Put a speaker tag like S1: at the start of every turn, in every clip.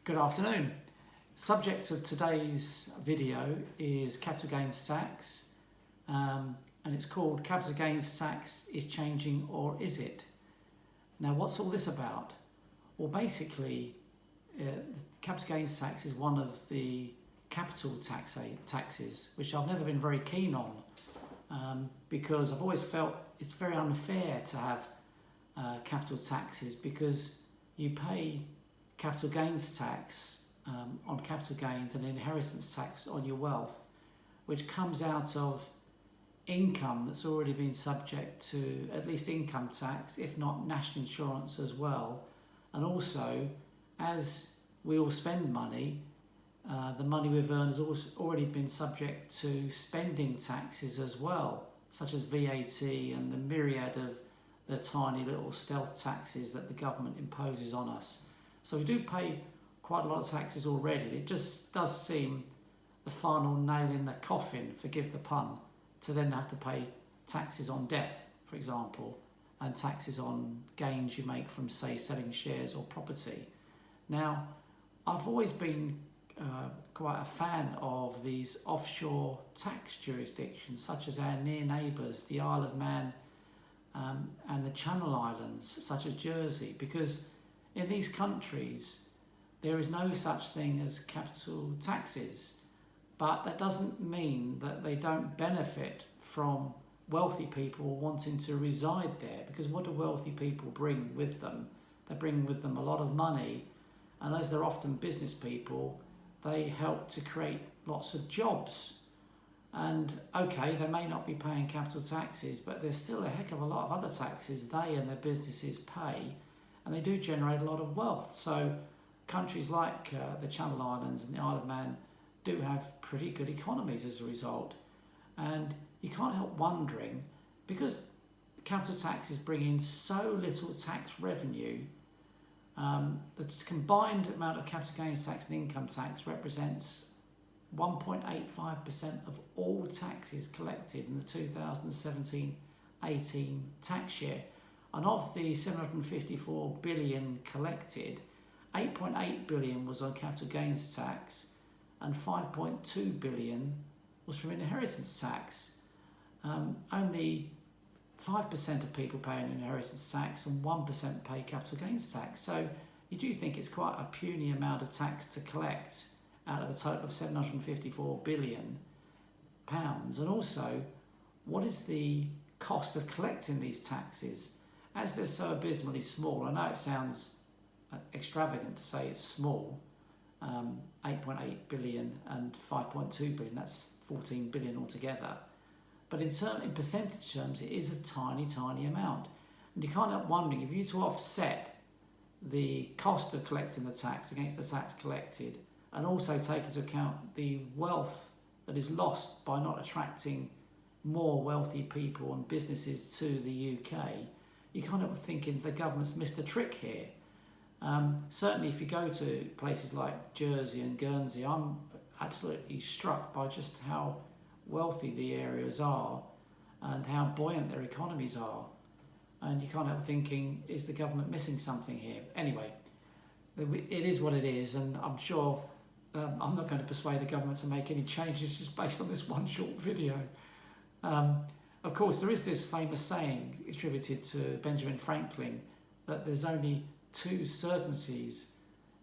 S1: Good afternoon. Subject of today's video is capital gains tax, and it's called Capital Gains Tax is Changing or Is It? Now, what's all this about? Well, basically, capital gains tax is one of the capital taxes, which I've never been very keen on, because I've always felt it's very unfair to have capital taxes, because you pay capital gains tax on capital gains and inheritance tax on your wealth, which comes out of income that's already been subject to at least income tax, if not national insurance as well. And also, as we all spend money, the money we've earned has also already been subject to spending taxes as well, such as VAT and the myriad of the tiny little stealth taxes that the government imposes on us. So we do pay quite a lot of taxes already. It just does seem the final nail in the coffin, forgive the pun, to then have to pay taxes on death, for example, and taxes on gains you make from, say, selling shares or property. Now, I've always been quite a fan of these offshore tax jurisdictions, such as our near neighbours, the Isle of Man and the Channel Islands, such as Jersey, because in these countries there is no such thing as capital taxes, but that doesn't mean that they don't benefit from wealthy people wanting to reside there, because what do wealthy people bring with them? They bring with them a lot of money, and as they're often business people, they help to create lots of jobs. And okay, they may not be paying capital taxes, but there's still a heck of a lot of other taxes they and their businesses pay, and they do generate a lot of wealth. So countries like the Channel Islands and the Isle of Man do have pretty good economies as a result. And you can't help wondering, because capital taxes bring in so little tax revenue, the combined amount of capital gains tax and income tax represents 1.85% of all taxes collected in the 2017-18 tax year. And of the 754 billion collected, 8.8 billion was on capital gains tax and 5.2 billion was from inheritance tax. Only 5% of people pay an inheritance tax and 1% pay capital gains tax. So you do think it's quite a puny amount of tax to collect out of a total of 754 billion pounds. And also, what is the cost of collecting these taxes? As they're so abysmally small, I know it sounds extravagant to say it's small, 8.8 billion and 5.2 billion, that's 14 billion altogether. But in percentage terms, it is a tiny, tiny amount. And you can't help wondering, if you were to offset the cost of collecting the tax against the tax collected, and also take into account the wealth that is lost by not attracting more wealthy people and businesses to the UK, you can't help thinking the government's missed a trick here. Certainly if you go to places like Jersey and Guernsey, I'm absolutely struck by just how wealthy the areas are and how buoyant their economies are. And you can't help thinking, is the government missing something here? Anyway, it is what it is, and I'm sure I'm not going to persuade the government to make any changes just based on this one short video. Of course, there is this famous saying attributed to Benjamin Franklin that there's only two certainties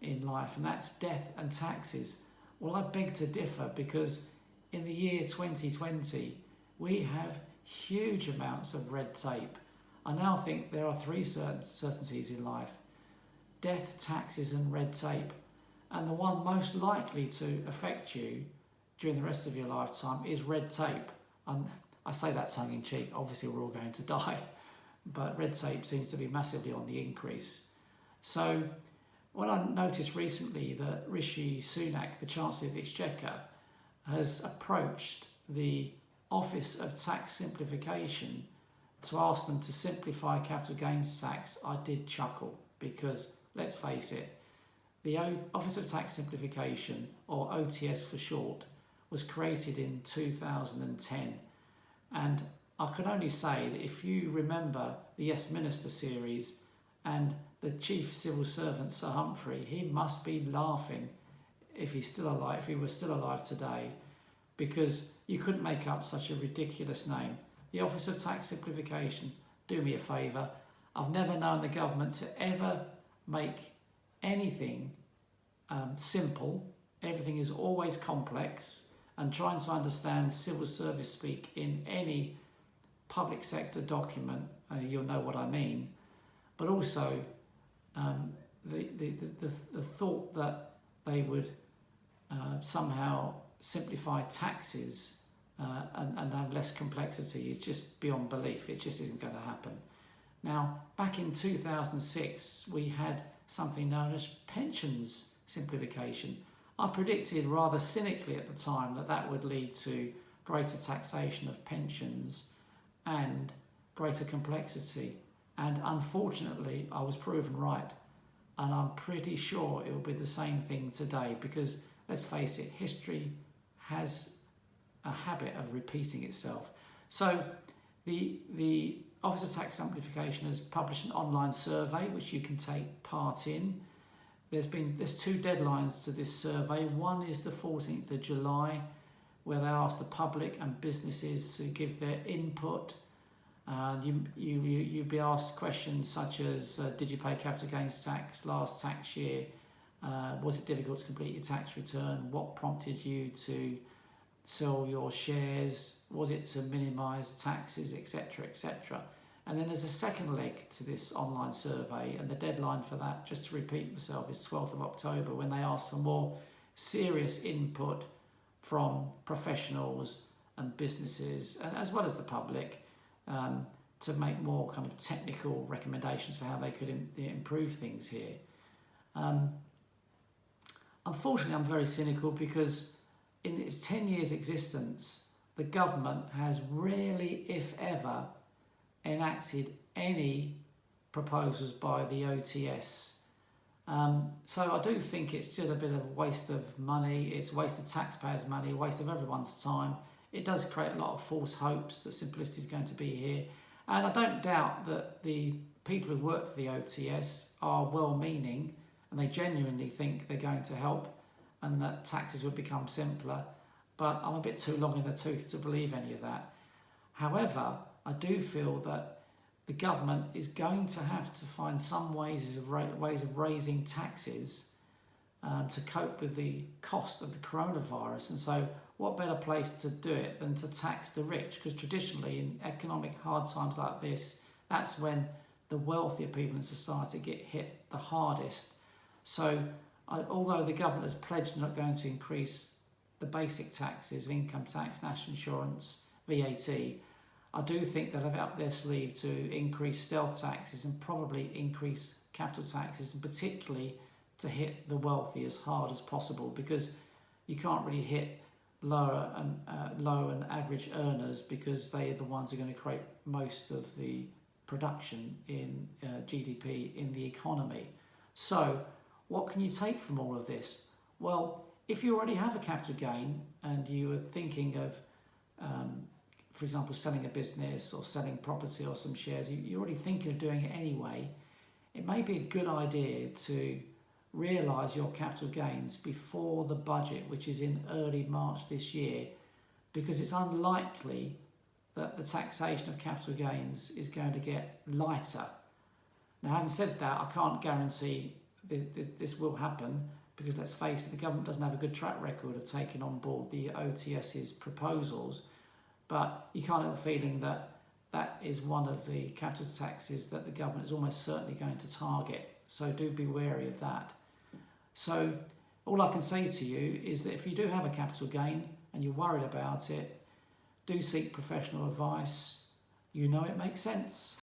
S1: in life, and that's death and taxes. Well, I beg to differ, because in the year 2020, we have huge amounts of red tape. I now think there are three certainties in life: death, taxes, and red tape. And the one most likely to affect you during the rest of your lifetime is red tape. And I say that tongue in cheek, obviously we're all going to die, but red tape seems to be massively on the increase. So when I noticed recently that Rishi Sunak, the Chancellor of the Exchequer, has approached the Office of Tax Simplification to ask them to simplify capital gains tax, I did chuckle, because let's face it, the Office of Tax Simplification, or OTS for short, was created in 2010. And I can only say that if you remember the Yes Minister series And the chief civil servant, Sir Humphrey, he must be laughing if he was still alive today, because you couldn't make up such a ridiculous name. The Office of Tax Simplification, do me a favour. I've never known the government to ever make anything simple. Everything is always complex, and trying to understand civil service speak in any public sector document, you'll know what I mean. But also the thought that they would somehow simplify taxes and have less complexity is just beyond belief. It just isn't going to happen. Now, back in 2006, we had something known as pensions simplification. I predicted rather cynically at the time that that would lead to greater taxation of pensions and greater complexity. And unfortunately, I was proven right. And I'm pretty sure it will be the same thing today, because let's face it, history has a habit of repeating itself. So the Office of Tax Simplification has published an online survey which you can take part in. There's two deadlines to this survey. One is the 14th of July, where they ask the public and businesses to give their input. You'd be asked questions such as, did you pay capital gains tax last tax year? Was it difficult to complete your tax return? What prompted you to sell your shares? Was it to minimise taxes, etc., etc.? And then there's a second leg to this online survey, and the deadline for that, just to repeat myself, is 12th of October, when they ask for more serious input from professionals and businesses, as well as the public, to make more kind of technical recommendations for how they could improve things here. Unfortunately, I'm very cynical, because in its 10 years existence, the government has rarely, if ever, enacted any proposals by the OTS. So I do think it's just a bit of a waste of money. It's a waste of taxpayers' money, a waste of everyone's time. It does create a lot of false hopes that simplicity is going to be here. And I don't doubt that the people who work for the OTS are well-meaning, and they genuinely think they're going to help and that taxes would become simpler. But I'm a bit too long in the tooth to believe any of that. However, I do feel that the government is going to have to find some ways of raising taxes to cope with the cost of the coronavirus. And so what better place to do it than to tax the rich? Because traditionally, in economic hard times like this, that's when the wealthier people in society get hit the hardest. So although the government has pledged not going to increase the basic taxes of income tax, national insurance, VAT, I do think they'll have it up their sleeve to increase stealth taxes and probably increase capital taxes, and particularly to hit the wealthy as hard as possible, because you can't really hit low and average earners, because they are the ones who are going to create most of the production in GDP in the economy. So what can you take from all of this? Well, if you already have a capital gain and you are thinking of for example, selling a business or selling property or some shares, you're already thinking of doing it anyway, it may be a good idea to realise your capital gains before the budget, which is in early March this year, because it's unlikely that the taxation of capital gains is going to get lighter. Now, having said that, I can't guarantee this will happen, because let's face it, the government doesn't have a good track record of taking on board the OTS's proposals. But you can't help feeling that that is one of the capital taxes that the government is almost certainly going to target. So do be wary of that. So all I can say to you is that if you do have a capital gain and you're worried about it, do seek professional advice. You know it makes sense.